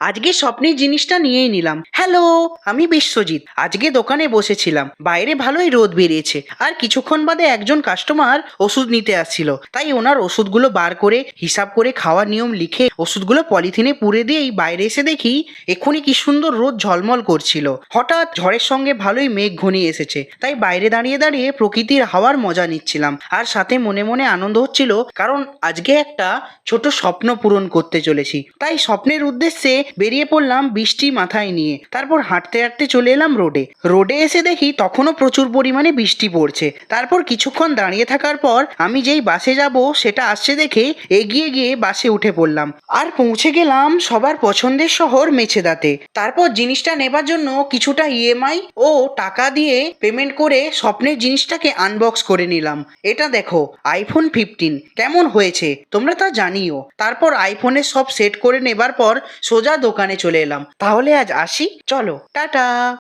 আজকে স্বপ্নের জিনিসটা নিয়েই নিলাম। হ্যালো, আমি বিশ্বজিৎ। আজকে দোকানে বসেছিলাম, বাইরে ভালোই রোদ বেরিয়েছে, আর কিছুক্ষণ বাদে একজন কাস্টমার ওষুধ নিতে আসছিল। তাই ওনার ওষুধগুলো বার করে হিসাব করে খাওয়ার নিয়ম লিখে ওষুধগুলো পলিথিনে পুরে দিয়েই বাইরে এসে দেখি এক্ষুনি কি সুন্দর রোদ ঝলমল করছিল। হঠাৎ ঝড়ের সঙ্গে ভালোই মেঘ ঘনিয়ে এসেছে, তাই বাইরে দাঁড়িয়ে দাঁড়িয়ে প্রকৃতির হাওয়ার মজা নিচ্ছিলাম, আর সাথে মনে মনে আনন্দ হচ্ছিল, কারণ আজকে একটা ছোট স্বপ্ন পূরণ করতে চলেছি। তাই স্বপ্নের উদ্দেশ্যে বেরিয়ে পড়লাম বৃষ্টি মাথায় নিয়ে। তারপর হাঁটতে হাঁটতে চলে এলাম রোডে। রোডে এসে দেখি তখনও প্রচুর পরিমাণে বৃষ্টি পড়ছে। তারপর কিছুক্ষণ দাঁড়িয়ে থাকার পর আমি যেই বাসে যাব সেটা আসছে দেখে এগিয়ে গিয়ে বাসে উঠে পড়লাম, আর পৌঁছে গেলাম সবার পছন্দের শহর মেছেদাতে। তারপর জিনিসটা নেবার জন্য কিছুটা ইএমআই ও টাকা দিয়ে পেমেন্ট করে স্বপ্নের জিনিসটাকে আনবক্স করে নিলাম। এটা দেখো, আইফোন 15 কেমন হয়েছে তোমরা তা জানিও। তারপর আইফোনে সব সেট করে নেবার পর সোজা দোকানে চলে এলাম। তাহলে আজ আসি, চলো টাটা।